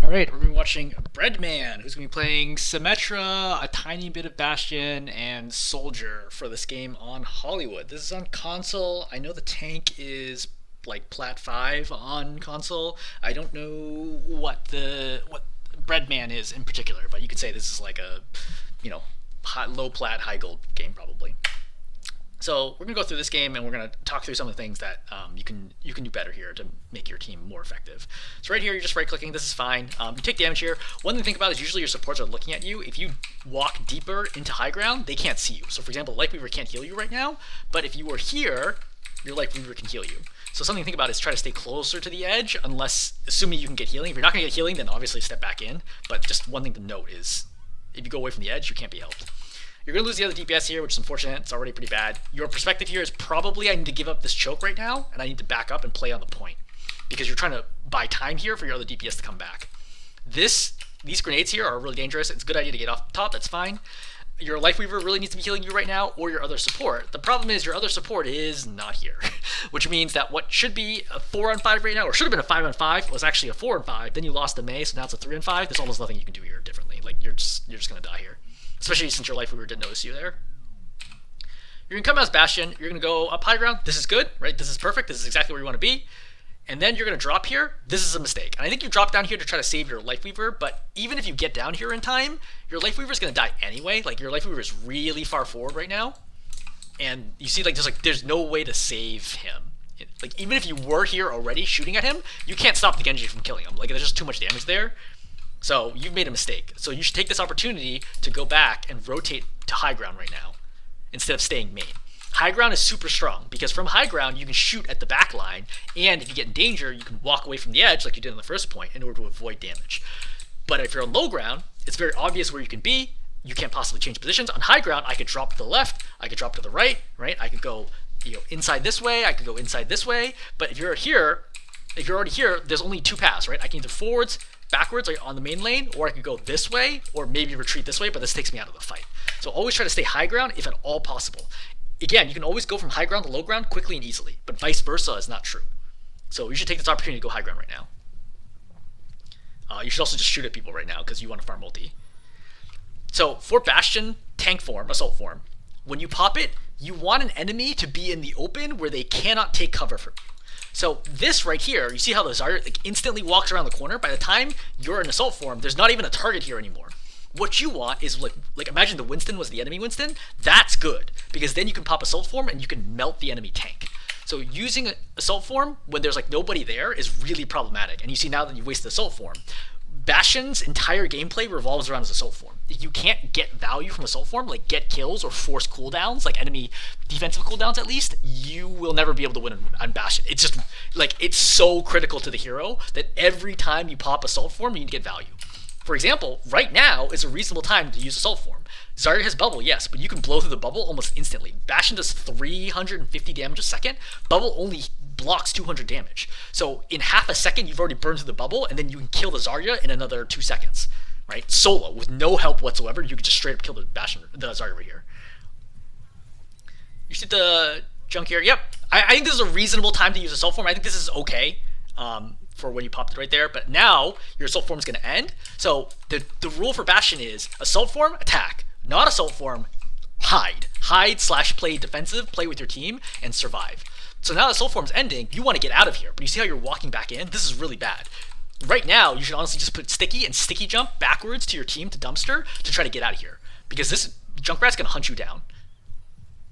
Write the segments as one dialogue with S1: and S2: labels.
S1: Alright, we're going to be watching Breadman, who's going to be playing Symmetra, a tiny bit of Bastion, and Soldier for this game on Hollywood. This is on console. I know the tank is like Plat 5 on console. I don't know what Breadman is in particular, but you could say this is like a, low plat, high gold game probably. So we're gonna go through this game and we're gonna talk through some of the things that you can do better here to make your team more effective. So right here, you're just right clicking. This is fine. You take damage here. One thing to think about is usually your supports are looking at you. If you walk deeper into high ground, they can't see you. So for example, Lightweaver can't heal you right now, but if you were here, your Lightweaver can heal you. So something to think about is try to stay closer to the edge, assuming you can get healing. If you're not gonna get healing, then obviously step back in. But just one thing to note is if you go away from the edge, you can't be helped. You're going to lose the other DPS here, which is unfortunate. It's already pretty bad. Your perspective here is probably I need to give up this choke right now, and I need to back up and play on the point. Because you're trying to buy time here for your other DPS to come back. These grenades here are really dangerous. It's a good idea to get off the top. That's fine. Your Lifeweaver really needs to be healing you right now, or your other support. The problem is your other support is not here. Which means that what should be a 4-on-5 right now, or should have been a 5-on-5, was actually a 4-on-5. Then you lost the May, so now it's a 3-on-5. There's almost nothing you can do here differently. Like, you're just going to die here. Especially since your Lifeweaver didn't notice you there. You're going to come out as Bastion. You're going to go up high ground. This is good, right? This is perfect. This is exactly where you want to be. And then you're going to drop here. This is a mistake. And I think you drop down here to try to save your Lifeweaver, but even if you get down here in time, your Lifeweaver is going to die anyway. Like, your Lifeweaver is really far forward right now. And you see, there's no way to save him. Like, even if you were here already shooting at him, you can't stop the Genji from killing him. Like, there's just too much damage there. So you've made a mistake. So you should take this opportunity to go back and rotate to high ground right now instead of staying main. High ground is super strong because from high ground you can shoot at the back line, and if you get in danger you can walk away from the edge like you did in the first point in order to avoid damage. But if you're on low ground, it's very obvious where you can be. You can't possibly change positions. On high ground, I could drop to the left, I could drop to the right, I could go inside this way, I could go inside this way. But if you're already here, there's only two paths, right? I can either forwards, backwards, like on the main lane, or I could go this way, or maybe retreat this way, but this takes me out of the fight. So always try to stay high ground if at all possible. Again, you can always go from high ground to low ground quickly and easily, but vice versa is not true. So you should take this opportunity to go high ground right now. You should also just shoot at people right now because you want to farm multi. So for Bastion, tank form, assault form, when you pop it, you want an enemy to be in the open where they cannot take cover from you. So this right here, you see how the Zarya instantly walks around the corner? By the time you're in assault form, there's not even a target here anymore. What you want is like imagine the Winston was the enemy Winston. That's good because then you can pop assault form and you can melt the enemy tank. So using assault form when there's like nobody there is really problematic. And you see now that you wasted assault form. Bastion's entire gameplay revolves around his assault form. If you can't get value from assault form, like get kills or force cooldowns, like enemy defensive cooldowns at least, you will never be able to win on Bastion. It's just like it's so critical to the hero that every time you pop assault form, you need to get value. For example, right now is a reasonable time to use assault form. Zarya has bubble, yes, but you can blow through the bubble almost instantly. Bastion does 350 damage a second. Bubble only blocks 200 damage. So in half a second, you've already burned through the bubble, and then you can kill the Zarya in another 2 seconds. Right? Solo, with no help whatsoever, you can just straight up kill the Zarya right here. You see the junk here? Yep. I think this is a reasonable time to use assault form. I think this is okay. For when you popped it right there, but now your assault form is going to end. So the rule for Bastion is assault form, attack. Not assault form, hide. Hide/play defensive, play with your team, and survive. So now assault form's ending, you want to get out of here, but you see how you're walking back in? This is really bad. Right now, you should honestly just put sticky and sticky jump backwards to your team to dumpster to try to get out of here. Because this Junkrat's going to hunt you down.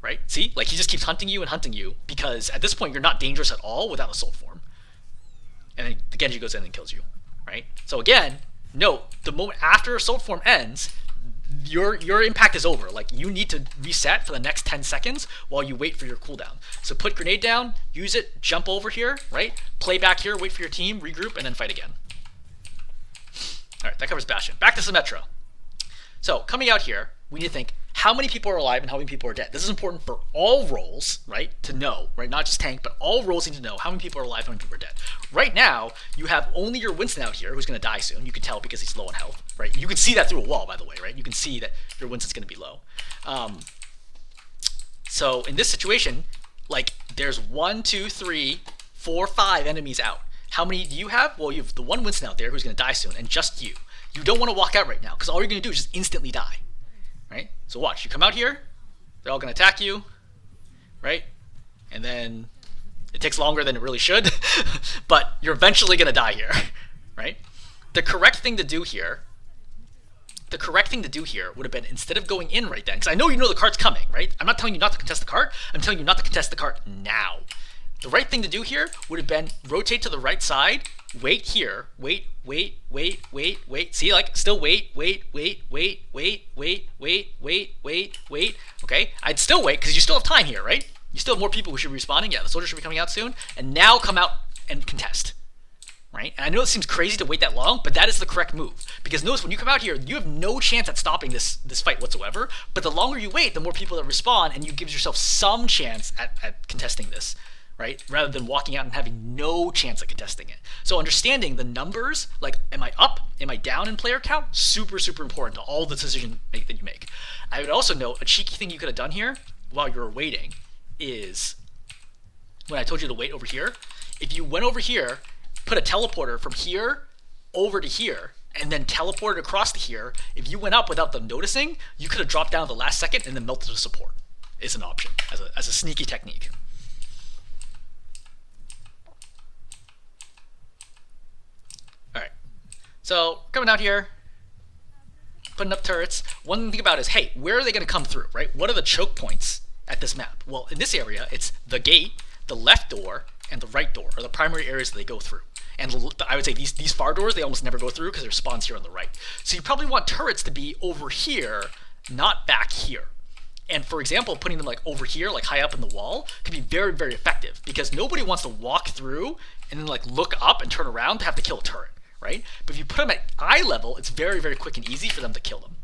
S1: Right? See? Like he just keeps hunting you and hunting you because at this point you're not dangerous at all without assault form. And then the Genji goes in and kills you, right? So again, note, the moment after assault form ends, your impact is over. Like, you need to reset for the next 10 seconds while you wait for your cooldown. So put grenade down, use it, jump over here, right? Play back here, wait for your team, regroup, and then fight again. Alright, that covers Bastion. Back to Symmetra. So, coming out here, we need to think, how many people are alive and how many people are dead? This is important for all roles, right, to know, right? Not just tank, but all roles need to know how many people are alive, how many people are dead. Right now, you have only your Winston out here who's going to die soon. You can tell because he's low on health, right? You can see that through a wall, by the way, right? You can see that your Winston's going to be low. So in this situation, like, there's 1, 2, 3, 4, 5 enemies out. How many do you have? Well, you have the one Winston out there who's going to die soon, and just you. You don't want to walk out right now, because all you're going to do is just instantly die. Right? So watch, you come out here, they're all going to attack you, right? And then it takes longer than it really should, but you're eventually going to die here, right? The correct thing to do here would have been, instead of going in right then, because I know you know the cart's coming, right? I'm not telling you not to contest the cart. I'm telling you not to contest the cart now. The right thing to do here would have been rotate to the right side, wait here, wait. See, like, still wait. Okay, I'd still wait because you still have time here, right? You still have more people who should be responding. Yeah, the soldier should be coming out soon. And now come out and contest. Right? And I know it seems crazy to wait that long, but that is the correct move. Because notice when you come out here, you have no chance at stopping this fight whatsoever. But the longer you wait, the more people that respawn, and you give yourself some chance at contesting this. Right? Rather than walking out and having no chance at contesting it. So understanding the numbers, like, am I up, am I down in player count? Super, super important to all the decisions that you make. I would also note a cheeky thing you could have done here while you were waiting is, when I told you to wait over here, if you went over here, put a teleporter from here over to here, and then teleported across to here, if you went up without them noticing, you could have dropped down at the last second and then melted to support. Is an option as a sneaky technique. Alright, so coming out here, putting up turrets. One thing to think about is, hey, where are they going to come through, right? What are the choke points at this map? Well, in this area, it's the gate, the left door, and the right door are the primary areas that they go through. And I would say these far doors, they almost never go through because there's spawns here on the right. So you probably want turrets to be over here, not back here. And for example, putting them like over here, like high up in the wall, could be very, very effective because nobody wants to walk through and then like look up and turn around to have to kill a turret, right? But if you put them at eye level, it's very, very quick and easy for them to kill them.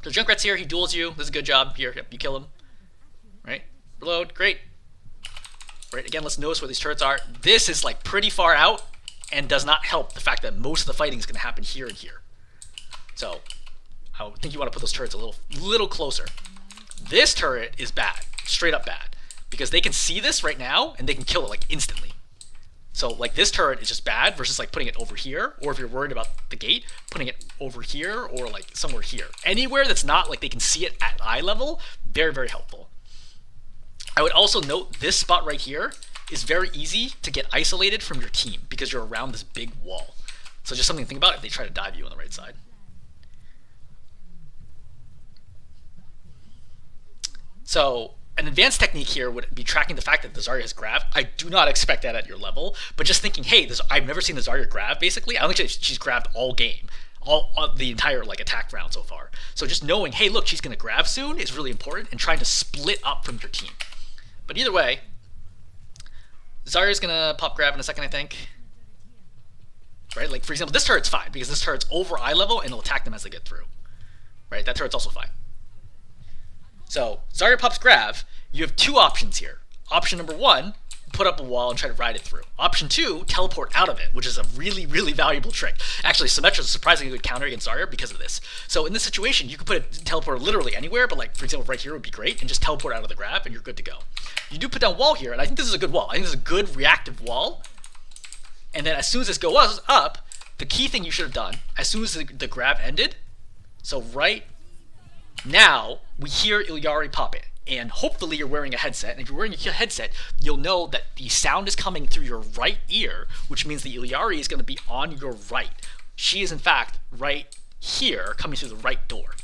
S1: So Junkrat's here, he duels you. This is a good job. Here, yep, you kill him. Right? Reload, great. Right, again, let's notice where these turrets are. This is like pretty far out and does not help the fact that most of the fighting is going to happen here and here. So I think you want to put those turrets a little closer. This turret is bad, straight up bad, because they can see this right now and they can kill it like instantly. So like this turret is just bad versus like putting it over here, or if you're worried about the gate, putting it over here or like somewhere here. Anywhere that's not like they can see it at eye level, very, very helpful. I would also note this spot right here is very easy to get isolated from your team because you're around this big wall. So just something to think about if they try to dive you on the right side. So an advanced technique here would be tracking the fact that the Zarya has grav. I do not expect that at your level, but just thinking, hey, I've never seen the Zarya grav basically. I don't think she's grabbed all game. All the entire like attack round so far. So just knowing, hey, look, she's going to grab soon is really important, and trying to split up from your team. But either way, Zarya's going to pop grab in a second, I think. Right? Like, for example, this turret's fine, because this turret's over eye level, and it'll attack them as they get through. Right? That turret's also fine. So, Zarya pops grab. You have two options here. Option number one, put up a wall and try to ride it through. Option two, teleport out of it, which is a really, really valuable trick. Actually, Symmetra is a surprisingly good counter against Zarya because of this. So in this situation, you could put a teleporter literally anywhere, but like, for example, right here would be great, and just teleport out of the grab, and you're good to go. You do put down wall here, and I think this is a good wall. I think this is a good reactive wall. And then as soon as this goes up, the key thing you should have done, as soon as the grab ended, so right now, we hear Illari pop it. And hopefully you're wearing a headset, and if you're wearing a headset, you'll know that the sound is coming through your right ear, which means the Illari is going to be on your right. She is in fact right here, coming through the right door.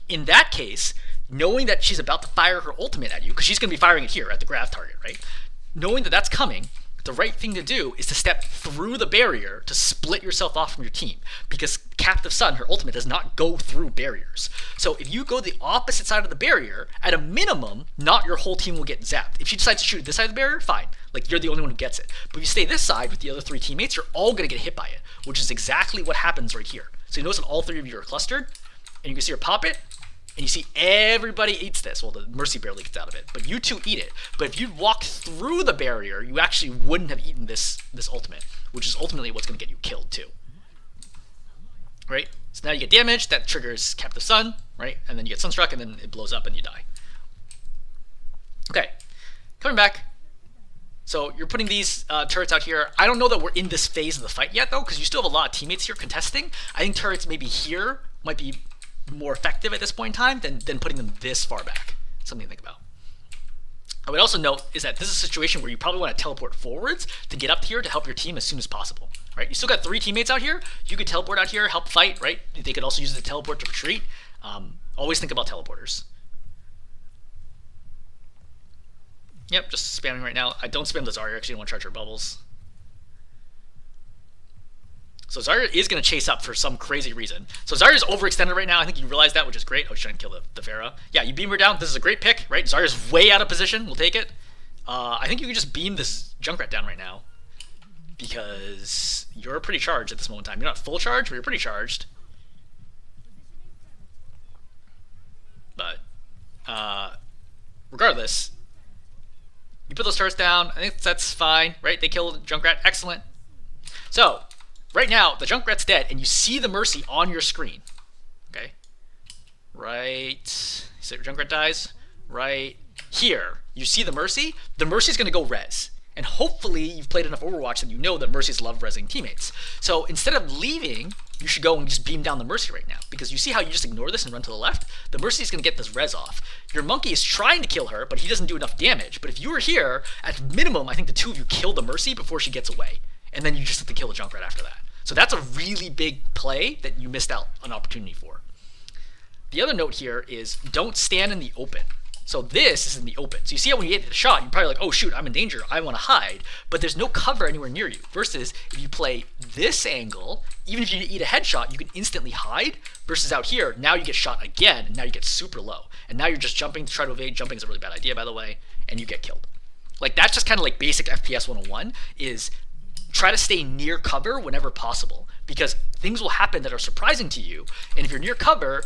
S1: In that case, knowing that she's about to fire her ultimate at you, because she's going to be firing it here at the grab target, right? Knowing that that's coming, the right thing to do is to step through the barrier to split yourself off from your team, because Captive Sun, her ultimate, does not go through barriers. So if you go the opposite side of the barrier, at a minimum, not your whole team will get zapped. If she decides to shoot this side of the barrier, fine. Like, you're the only one who gets it. But if you stay this side with the other three teammates, you're all going to get hit by it, which is exactly what happens right here. So you notice that all three of you are clustered, and you can see her pop it, and you see everybody eats this. Well, the Mercy barely gets out of it, but you two eat it. But if you walk through the barrier, you actually wouldn't have eaten this ultimate, which is ultimately what's going to get you killed too. Right? So now you get damage, that triggers Captive Sun, right? And then you get Sunstruck, and then it blows up and you die. Okay, coming back. So you're putting these turrets out here. I don't know that we're in this phase of the fight yet, though, because you still have a lot of teammates here contesting. I think turrets maybe here might be more effective at this point in time than putting them this far back. Something to think about. I would also note is that this is a situation where you probably want to teleport forwards to get up here to help your team as soon as possible. Right? You still got 3 teammates out here. You could teleport out here, help fight. Right? They could also use the teleport to retreat. Always think about teleporters. Yep, just spamming right now. I don't spam the Zarya because you don't want to charge her bubbles. So Zarya is going to chase up for some crazy reason. So Zarya's overextended right now. I think you realize that, which is great. Oh, she's trying to kill the Pharah. Yeah, you beam her down. This is a great pick, right? Zarya's way out of position. We'll take it. I think you can just beam this Junkrat down right now because you're pretty charged at this moment in time. You're not full charge, but you're pretty charged. But regardless, you put those turrets down. I think that's fine, right? They killed Junkrat. Excellent. So right now, the Junkrat's dead, and you see the Mercy on your screen. Okay? Right. So Junkrat dies. Right here. You see the Mercy. The Mercy's going to go res. And hopefully you've played enough Overwatch that you know that Mercies love resing teammates. So instead of leaving, you should go and just beam down the Mercy right now. Because you see how you just ignore this and run to the left? The Mercy is going to get this res off. Your Monkey is trying to kill her, but he doesn't do enough damage. But if you were here, at minimum, I think the 2 of you kill the Mercy before she gets away. And then you just have to kill the Junkrat after that. So that's a really big play that you missed out an opportunity for. The other note here is don't stand in the open. So this is in the open. So you see how when you get the shot, you're probably like, oh shoot, I'm in danger, I want to hide. But there's no cover anywhere near you. Versus if you play this angle, even if you eat a headshot, you can instantly hide. Versus out here, now you get shot again, and now you get super low. And now you're just jumping to try to evade. Jumping is a really bad idea, by the way, and you get killed. Like that's just kind of like basic FPS 101 is try to stay near cover whenever possible. Because things will happen that are surprising to you. And if you're near cover,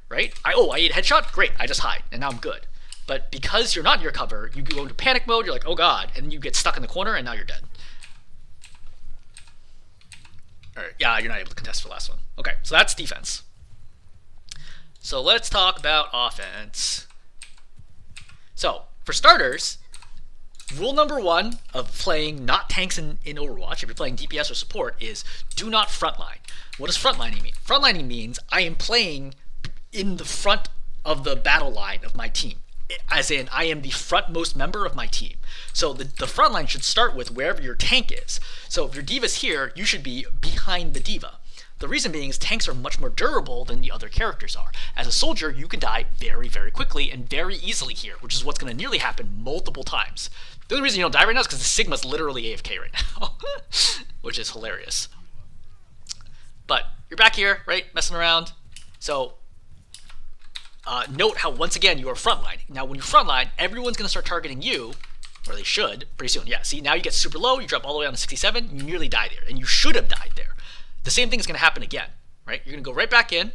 S1: right? I ate a headshot, great, I just hide, and now I'm good. But because you're not near cover, you go into panic mode, you're like, oh god, and then you get stuck in the corner, and now you're dead. Alright, yeah, you're not able to contest for the last one. Okay, so that's defense. So let's talk about offense. So, for starters, rule number 1 of playing not tanks in Overwatch, if you're playing DPS or support, is do not frontline. What does frontlining mean? Frontlining means I am playing in the front of the battle line of my team. As in, I am the frontmost member of my team. So the front line should start with wherever your tank is. So if your Diva's here, you should be behind the Diva. The reason being is tanks are much more durable than the other characters are. As a soldier, you can die very, very quickly and very easily here, which is what's going to nearly happen multiple times. The only reason you don't die right now is because the Sigma's literally AFK right now, which is hilarious. But you're back here, right, messing around. So note how, once again, you are frontlining. Now, when you frontline, everyone's going to start targeting you, or they should, pretty soon. Yeah, see, now you get super low, you drop all the way down to 67, you nearly die there, and you should have died there. The same thing is going to happen again, right? You're going to go right back in,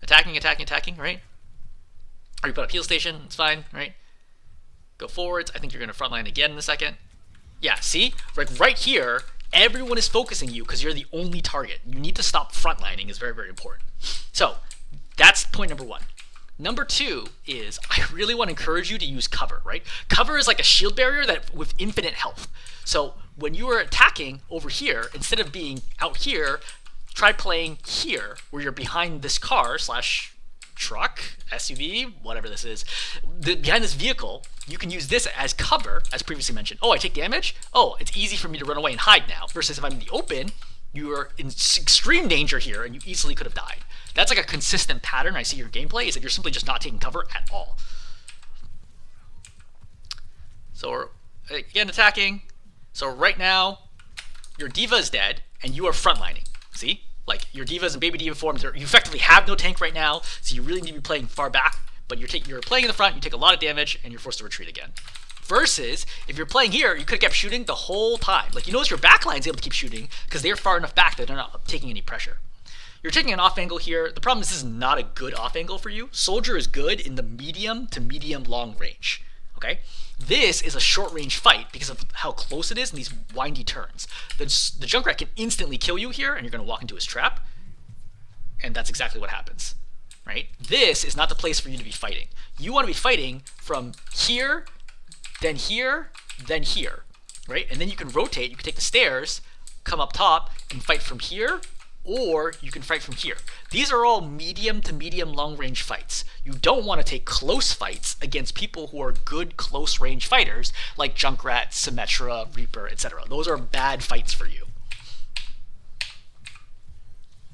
S1: attacking, right? Or you put up heal station, it's fine, right? Go forwards, I think you're going to frontline again in a second. Yeah, see? Like right here, everyone is focusing you because you're the only target. You need to stop frontlining, is very, very important. So, that's point number 1. Number 2 is I really want to encourage you to use cover, right? Cover is like a shield barrier that with infinite health. So when you are attacking over here, instead of being out here, try playing here where you're behind this car / truck, SUV, whatever this is. Behind this vehicle, you can use this as cover, as previously mentioned. Oh, I take damage? Oh, it's easy for me to run away and hide now. Versus if I'm in the open, you are in extreme danger here and you easily could have died. That's like a consistent pattern I see your gameplay, is that you're simply just not taking cover at all. So we're, again, attacking. So right now, your Diva is dead, and you are frontlining. See? Like, your Divas and Baby Diva forms, you effectively have no tank right now, so you really need to be playing far back, but you're playing in the front, you take a lot of damage, and you're forced to retreat again. Versus, if you're playing here, you could have kept shooting the whole time. Like, you notice your backline's able to keep shooting, because they're far enough back that they're not taking any pressure. You're taking an off angle here. The problem is this is not a good off angle for you. Soldier is good in the medium to medium long range. Okay? This is a short range fight because of how close it is in these windy turns. The Junkrat can instantly kill you here, and you're going to walk into his trap. And that's exactly what happens. Right? This is not the place for you to be fighting. You want to be fighting from here, then here, then here. right? And then you can rotate. You can take the stairs, come up top, and fight from here, or you can fight from here. These are all medium to medium long range fights. You don't want to take close fights against people who are good close range fighters like Junkrat, Symmetra, Reaper, etc. Those are bad fights for you.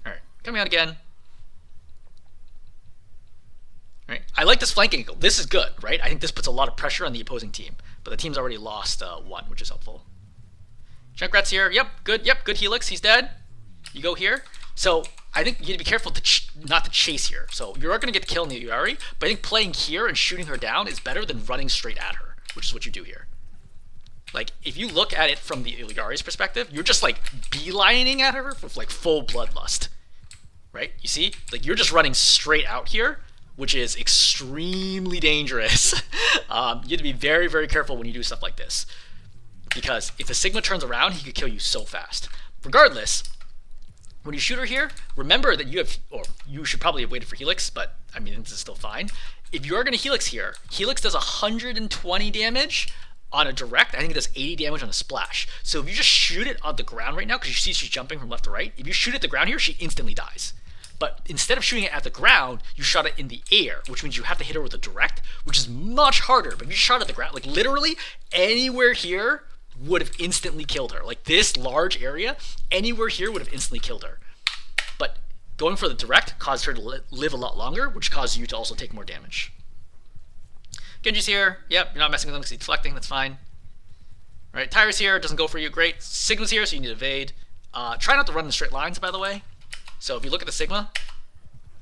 S1: Alright, coming out again. Right. I like this flanking angle. This is good, right? I think this puts a lot of pressure on the opposing team. But the team's already lost one, which is helpful. Junkrat's here. Yep, good. Yep, good Helix. He's dead. You go here. So I think you need to be careful not to chase here. So you're not going to get the kill in the Yari, but I think playing here and shooting her down is better than running straight at her, which is what you do here. Like, if you look at it from the Yari's perspective, you're just like beelining at her with like full bloodlust, right? You see? Like, you're just running straight out here, which is extremely dangerous. You have to be very, very careful when you do stuff like this. Because if the Sigma turns around, he could kill you so fast. Regardless, when you shoot her here, remember that you have, or you should probably have waited for Helix, but I mean, this is still fine. If you're going to Helix here, Helix does 120 damage on a direct. I think it does 80 damage on a splash. So if you just shoot it on the ground right now, because you see she's jumping from left to right, if you shoot at the ground here, she instantly dies. But instead of shooting it at the ground, you shot it in the air, which means you have to hit her with a direct, which is much harder. But if you shot at the ground, like literally anywhere here would have instantly killed her. Like this large area, anywhere here would have instantly killed her. But going for the direct caused her to live a lot longer, which caused you to also take more damage. Genji's here. Yep, you're not messing with him because he's deflecting. That's fine. All right, Tyra's here. Doesn't go for you. Great. Sigma's here, so you need to evade. Try not to run in straight lines, by the way. So if you look at the Sigma,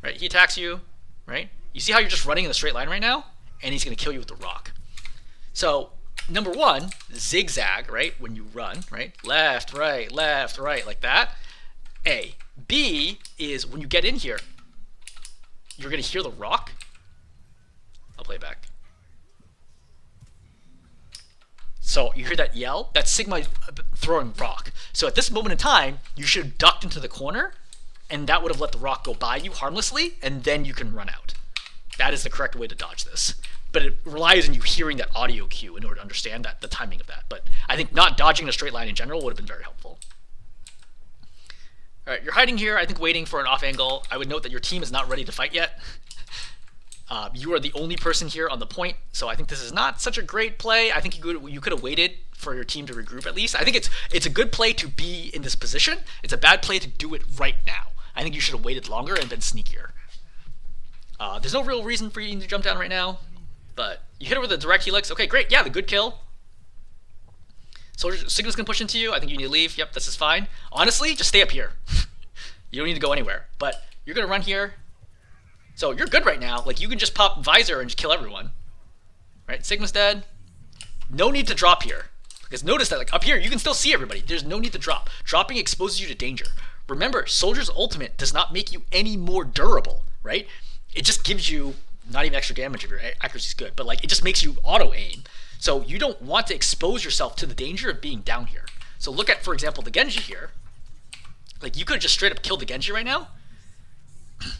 S1: right, he attacks you, right? You see how you're just running in a straight line right now? And he's going to kill you with the rock. So, number one, zigzag, right, when you run, right? Left, right, like that. A. B is when you get in here, you're going to hear the rock. I'll play it back. So you hear that yell? That's Sigma throwing rock. So at this moment in time, you should have ducked into the corner, and that would have let the rock go by you harmlessly, and then you can run out. That is the correct way to dodge this. But it relies on you hearing that audio cue in order to understand that the timing of that. But I think not dodging a straight line in general would have been very helpful. All right, you're hiding here, I think waiting for an off angle. I would note that your team is not ready to fight yet. You are the only person here on the point, so I think this is not such a great play. I think you could have waited for your team to regroup at least. I think it's a good play to be in this position. It's a bad play to do it right now. I think you should have waited longer and been sneakier. There's no real reason for you to jump down right now, but you hit her with a direct helix. Okay, great. Yeah, the good kill. Soldier Sigma's gonna push into you. I think you need to leave. Yep, this is fine. Honestly, just stay up here. You don't need to go anywhere. But you're gonna run here. So you're good right now. Like you can just pop visor and just kill everyone. Right? Sigma's dead. No need to drop here. Because notice that like up here you can still see everybody. There's no need to drop. Dropping exposes you to danger. Remember, Soldier's ultimate does not make you any more durable, right? It just gives you not even extra damage if your accuracy is good, but like it just makes you auto aim. So you don't want to expose yourself to the danger of being down here. So look at, for example, the Genji here. Like you could have just straight up killed the Genji right now.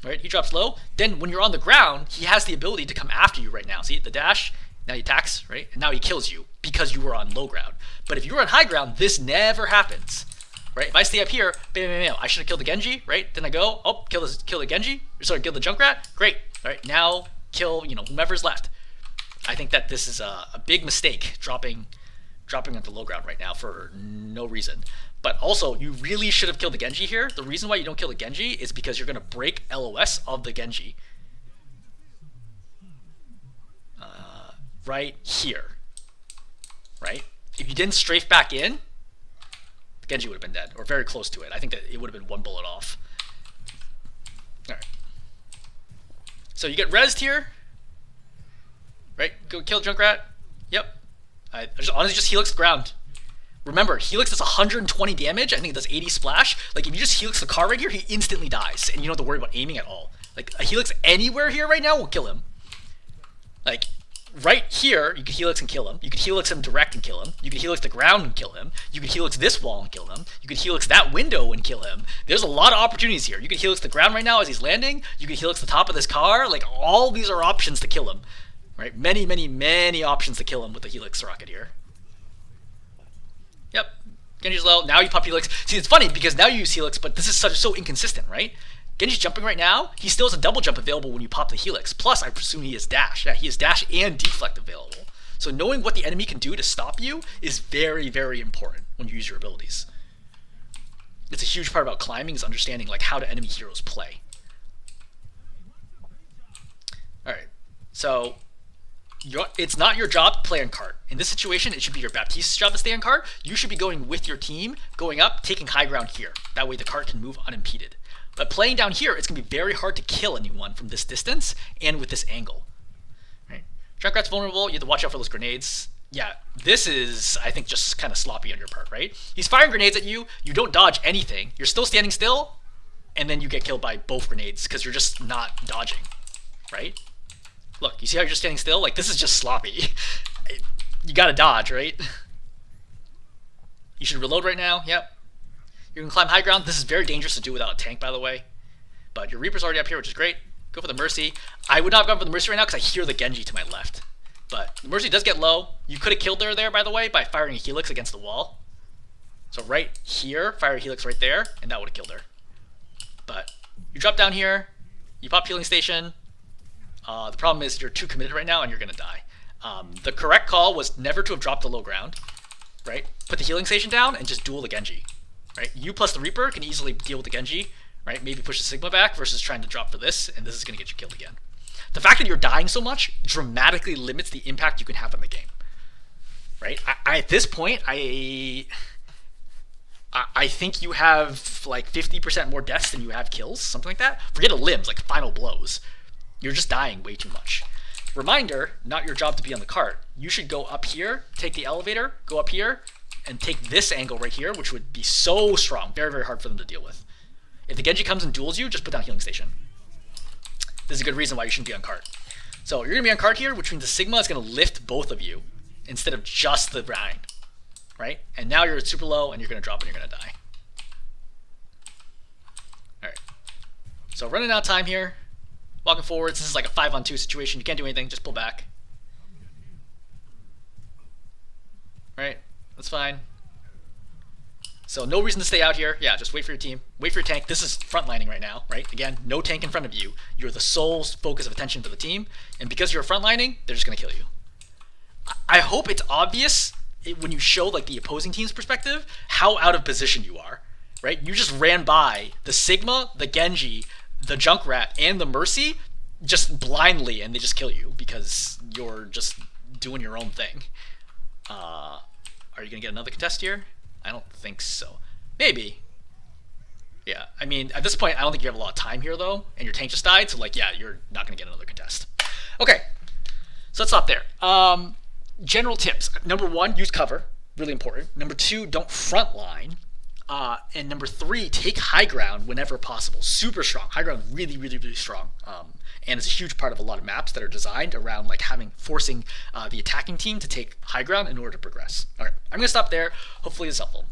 S1: Right? He drops low. Then when you're on the ground, he has the ability to come after you right now. See the dash? Now he attacks, right? And now he kills you because you were on low ground. But if you were on high ground, this never happens. Right? If I stay up here, bam, bam, bam, I should have killed the Genji, right? Then I go, oh, kill the Genji. Sorry, kill the Junkrat. Great. All right, now kill, whomever's left. I think that this is a big mistake, dropping at the low ground right now for no reason. But also, you really should have killed the Genji here. The reason why you don't kill the Genji is because you're going to break LOS of the Genji. Right here. Right? If you didn't strafe back in, the Genji would have been dead, or very close to it. I think that it would have been one bullet off. Alright. So you get rezzed here. Right? Go kill Junkrat. Yep. Honestly, just helix the ground. Remember, helix does 120 damage. I think it does 80 splash. Like, if you just helix the car right here, he instantly dies. And you don't have to worry about aiming at all. Like, a helix anywhere here right now will kill him. Like, right here, you could helix and kill him. You could helix him direct and kill him. You could helix the ground and kill him. You could helix this wall and kill him. You could helix that window and kill him. There's a lot of opportunities here. You could helix the ground right now as he's landing. You could helix the top of this car. Like, all these are options to kill him. Right? Many, many, many options to kill him with the helix rocket here. Yep. Genji's low. Now you pop Helix. See, it's funny because now you use Helix, but this is so inconsistent, right? Genji's jumping right now. He still has a double jump available when you pop the Helix. Plus, I presume he has dash. Yeah, he has dash and deflect available. So knowing what the enemy can do to stop you is very, very important when you use your abilities. It's a huge part about climbing is understanding like how do enemy heroes play. All right, so it's not your job to play on cart. In this situation, it should be your Baptiste's job to stay on cart. You should be going with your team, going up, taking high ground here. That way the cart can move unimpeded. But playing down here, it's going to be very hard to kill anyone from this distance and with this angle. Right? Junkrat's vulnerable. You have to watch out for those grenades. Yeah, this is, I think, just kind of sloppy on your part, right? He's firing grenades at you. You don't dodge anything. You're still standing still, and then you get killed by both grenades because you're just not dodging, right? Look, you see how you're just standing still? Like, this is just sloppy. You gotta dodge, right? You should reload right now. Yep. You can climb high ground. This is very dangerous to do without a tank, by the way. But your Reaper's already up here, which is great. Go for the Mercy. I would not have gone for the Mercy right now because I hear the Genji to my left. But the Mercy does get low. You could have killed her there, by the way, by firing a Helix against the wall. So right here, fire a Helix right there, and that would have killed her. But you drop down here. You pop Healing Station. The problem is you're too committed right now, and you're going to die. The correct call was never to have dropped the low ground. Right? Put the Healing Station down and just duel the Genji. Right? You plus the Reaper can easily deal with the Genji, right? Maybe push the Sigma back versus trying to drop for this, and this is going to get you killed again. The fact that you're dying so much dramatically limits the impact you can have on the game, right? At this point, I think you have like 50% more deaths than you have kills, something like that. Forget a limbs, like final blows. You're just dying way too much. Reminder, not your job to be on the cart. You should go up here, take the elevator, go up here, and take this angle right here, which would be so strong. Very, very hard for them to deal with. If the Genji comes and duels you, just put down Healing Station. This is a good reason why you shouldn't be on cart. So you're going to be on cart here, which means the Sigma is going to lift both of you instead of just the Rhine. Right? And now you're super low, and you're going to drop and you're going to die. Alright. So running out of time here. Walking forwards. This is like a 5-on-2 situation. You can't do anything. Just pull back. Right? That's fine. So no reason to stay out here. Yeah, just wait for your team. Wait for your tank. This is frontlining right now, right? Again, no tank in front of you. You're the sole focus of attention for the team. And because you're frontlining, they're just going to kill you. I hope it's obvious when you show like the opposing team's perspective how out of position you are, right? You just ran by the Sigma, the Genji, the Junkrat, and the Mercy just blindly, and they just kill you because you're just doing your own thing. Are you going to get another contest here? I don't think so. Maybe. Yeah, I mean, at this point, I don't think you have a lot of time here, though, and your tank just died, so, like, yeah, you're not going to get another contest. Okay, so let's stop there. General tips. Number 1, use cover. Really important. Number 2, don't frontline. And number 3, take high ground whenever possible. Super strong. High ground really, really, really strong. And it's a huge part of a lot of maps that are designed around like forcing the attacking team to take high ground in order to progress. All right, I'm going to stop there. Hopefully it's helpful.